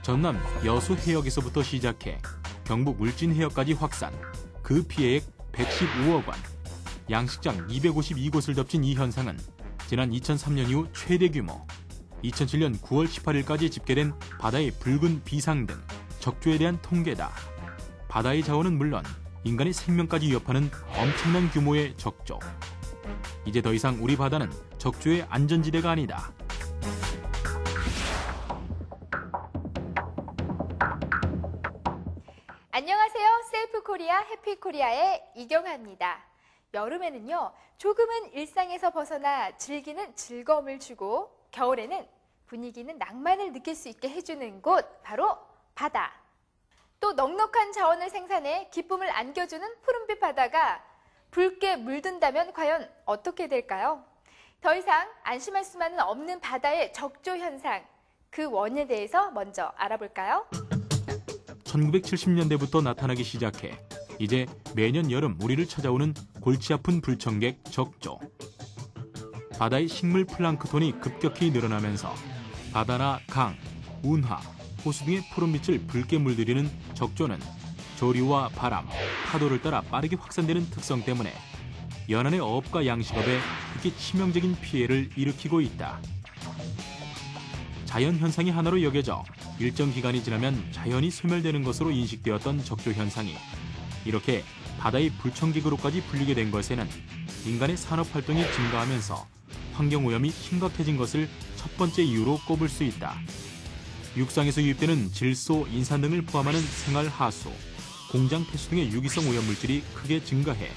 전남 여수 해역에서부터 시작해 경북 울진 해역까지 확산, 그 피해액 115억 원. 양식장 252곳을 덮친 이 현상은 지난 2003년 이후 최대 규모, 2007년 9월 18일까지 집계된 바다의 붉은 비상 등 적조에 대한 통계다. 바다의 자원은 물론 인간의 생명까지 위협하는 엄청난 규모의 적조. 이제 더 이상 우리 바다는 적조의 안전지대가 아니다. 안녕하세요. 세이프코리아 해피코리아의 이경아입니다. 여름에는요, 조금은 일상에서 벗어나 즐기는 즐거움을 주고 겨울에는 분위기는 낭만을 느낄 수 있게 해주는 곳, 바로 바다. 또 넉넉한 자원을 생산해 기쁨을 안겨주는 푸른빛 바다가 붉게 물든다면 과연 어떻게 될까요? 더 이상 안심할 수만은 없는 바다의 적조 현상, 그 원인에 대해서 먼저 알아볼까요? 1970년대부터 나타나기 시작해 이제 매년 여름 우리를 찾아오는 골치 아픈 불청객 적조. 바다의 식물 플랑크톤이 급격히 늘어나면서 바다나 강, 운하, 호수 등의 푸른빛을 붉게 물들이는 적조는 조류와 바람, 파도를 따라 빠르게 확산되는 특성 때문에 연안의 어업과 양식업에 특히 치명적인 피해를 일으키고 있다. 자연현상의 하나로 여겨져 일정 기간이 지나면 자연히 소멸되는 것으로 인식되었던 적조 현상이 이렇게 바다의 불청객으로까지 불리게 된 것에는 인간의 산업활동이 증가하면서 환경오염이 심각해진 것을 첫 번째 이유로 꼽을 수 있다. 육상에서 유입되는 질소, 인산 등을 포함하는 생활하수, 공장 폐수 등의 유기성 오염물질이 크게 증가해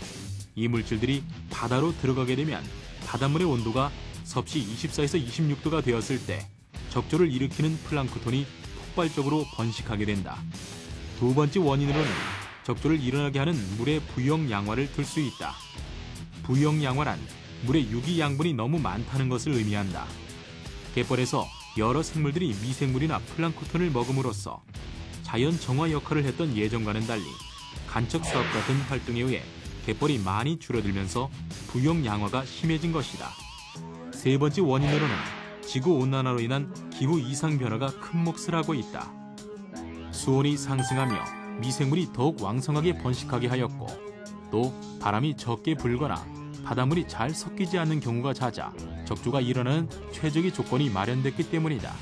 이 물질들이 바다로 들어가게 되면 바닷물의 온도가 섭씨 24에서 26도가 되었을 때 적조를 일으키는 플랑크톤이 폭발적으로 번식하게 된다. 두 번째 원인으로는 적조를 일어나게 하는 물의 부영 양화를 들 수 있다. 부영 양화란 물의 유기 양분이 너무 많다는 것을 의미한다. 갯벌에서 여러 생물들이 미생물이나 플랑크톤을 먹음으로써 자연 정화 역할을 했던 예전과는 달리 간척 사업 같은 활동에 의해 갯벌이 많이 줄어들면서 부영 양화가 심해진 것이다. 세 번째 원인으로는 지구온난화로 인한 기후 이상 변화가 큰 몫을 하고 있다. 수온이 상승하며 미생물이 더욱 왕성하게 번식하게 하였고 또 바람이 적게 불거나 바닷물이 잘 섞이지 않는 경우가 잦아 적조가 일어나는 최적의 조건이 마련됐기 때문이다.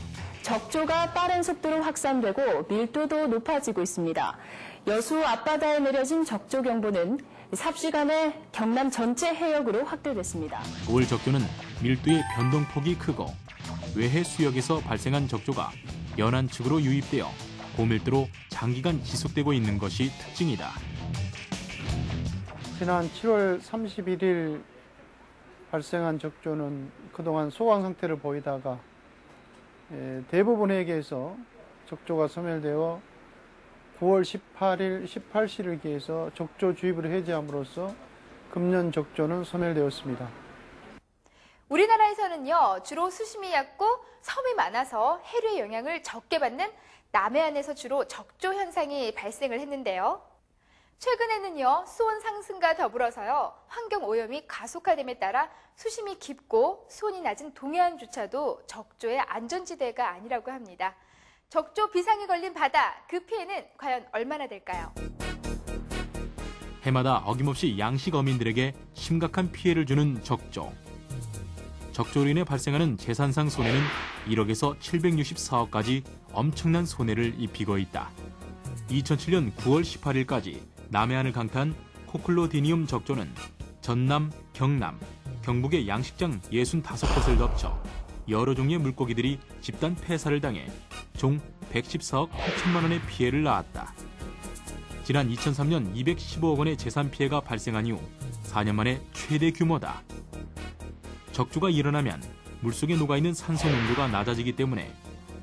적조가 빠른 속도로 확산되고 밀도도 높아지고 있습니다. 여수 앞바다에 내려진 적조 경보는 삽시간에 경남 전체 해역으로 확대됐습니다. 올 적조는 밀도의 변동폭이 크고 외해 수역에서 발생한 적조가 연안 측으로 유입되어 고밀도로 장기간 지속되고 있는 것이 특징이다. 지난 7월 31일 발생한 적조는 그동안 소강 상태를 보이다가 대부분 해역에서 적조가 소멸되어 9월 18일, 18시를 기해서 적조주의보를 해제함으로써 금년 적조는 소멸되었습니다. 우리나라에서는요, 주로 수심이 얕고 섬이 많아서 해류의 영향을 적게 받는 남해안에서 주로 적조 현상이 발생을 했는데요. 최근에는요, 수온 상승과 더불어서요, 환경 오염이 가속화됨에 따라 수심이 깊고 수온이 낮은 동해안조차도 적조의 안전지대가 아니라고 합니다. 적조 비상이 걸린 바다, 그 피해는 과연 얼마나 될까요? 해마다 어김없이 양식 어민들에게 심각한 피해를 주는 적조. 적조로 인해 발생하는 재산상 손해는 1억에서 764억까지 엄청난 손해를 입히고 있다. 2007년 9월 18일까지 남해안을 강타한 코클로디니움 적조는 전남, 경남, 경북의 양식장 65곳을 덮쳐 여러 종류의 물고기들이 집단 폐사를 당해 총 114억 8천만 원의 피해를 낳았다. 지난 2003년 215억 원의 재산 피해가 발생한 이후 4년 만에 최대 규모다. 적조가 일어나면 물속에 녹아있는 산소 농도가 낮아지기 때문에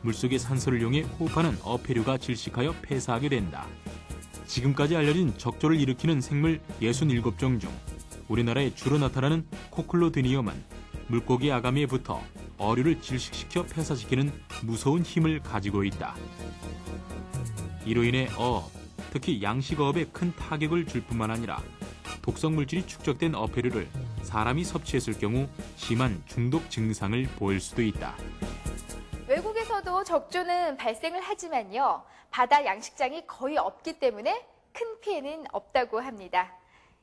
물속의 산소를 이용해 호흡하는 어패류가 질식하여 폐사하게 된다. 지금까지 알려진 적조를 일으키는 생물 67종 중 우리나라에 주로 나타나는 코클로디니움은 물고기 아가미에 붙어 어류를 질식시켜 폐사시키는 무서운 힘을 가지고 있다. 이로 인해 어업, 특히 양식어업에 큰 타격을 줄 뿐만 아니라 독성 물질이 축적된 어패류를 사람이 섭취했을 경우 심한 중독 증상을 보일 수도 있다. 외국에서도 적조는 발생을 하지만요. 바다 양식장이 거의 없기 때문에 큰 피해는 없다고 합니다.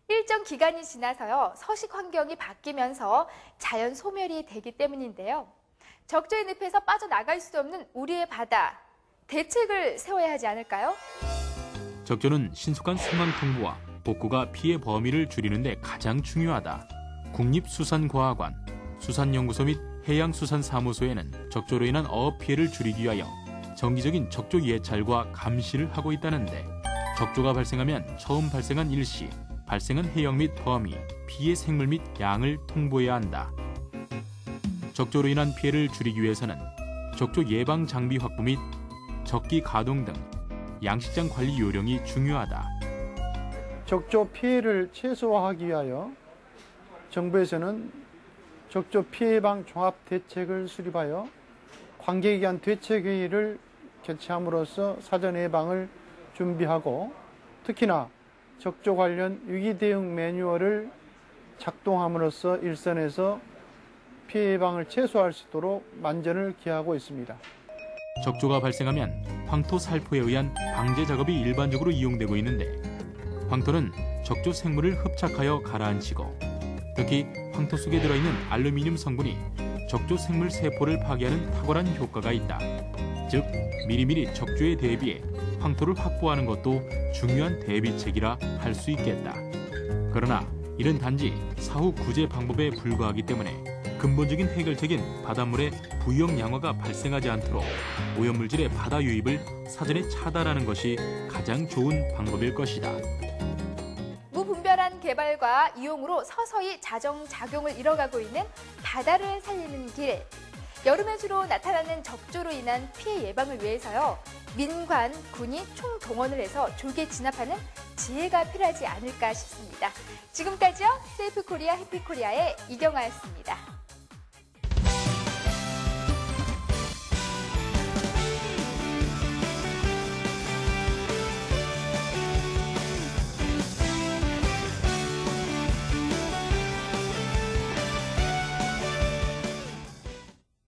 일정 기간이 지나서요. 서식 환경이 바뀌면서 자연 소멸이 되기 때문인데요. 적조의 늪에서 빠져나갈 수 없는 우리의 바다, 대책을 세워야 하지 않을까요? 적조는 신속한 상황 통보와 복구가 피해 범위를 줄이는 데 가장 중요하다. 국립수산과학원, 수산연구소 및 해양수산사무소에는 적조로 인한 어업 피해를 줄이기 위하여 정기적인 적조 예찰과 감시를 하고 있다는데, 적조가 발생하면 처음 발생한 일시, 발생한 해역 및 범위, 피해 생물 및 양을 통보해야 한다. 적조로 인한 피해를 줄이기 위해서는 적조 예방 장비 확보 및 적기 가동 등 양식장 관리 요령이 중요하다. 적조 피해를 최소화하기 위하여 정부에서는 적조 피해 예방 종합 대책을 수립하여 관계기관 대책회의를 개최함으로써 사전 예방을 준비하고, 특히나 적조 관련 위기 대응 매뉴얼을 작동함으로써 일선에서 피해 예방을 최소화할 수 있도록 만전을 기하고 있습니다. 적조가 발생하면 황토 살포에 의한 방제 작업이 일반적으로 이용되고 있는데, 황토는 적조 생물을 흡착하여 가라앉히고, 특히 황토 속에 들어있는 알루미늄 성분이 적조 생물 세포를 파괴하는 탁월한 효과가 있다. 즉, 미리미리 적조에 대비해 황토를 확보하는 것도 중요한 대비책이라 할 수 있겠다. 그러나 이는 단지 사후 구제 방법에 불과하기 때문에 근본적인 해결책인 바닷물의 부영 양화가 발생하지 않도록 오염물질의 바다 유입을 사전에 차단하는 것이 가장 좋은 방법일 것이다. 무분별한 개발과 이용으로 서서히 자정작용을 잃어가고 있는 바다를 살리는 길. 여름에 주로 나타나는 적조로 인한 피해 예방을 위해서요. 민관, 군이 총동원을 해서 조기에 진압하는 지혜가 필요하지 않을까 싶습니다. 지금까지요. 세이프코리아 해피코리아의 이경아였습니다.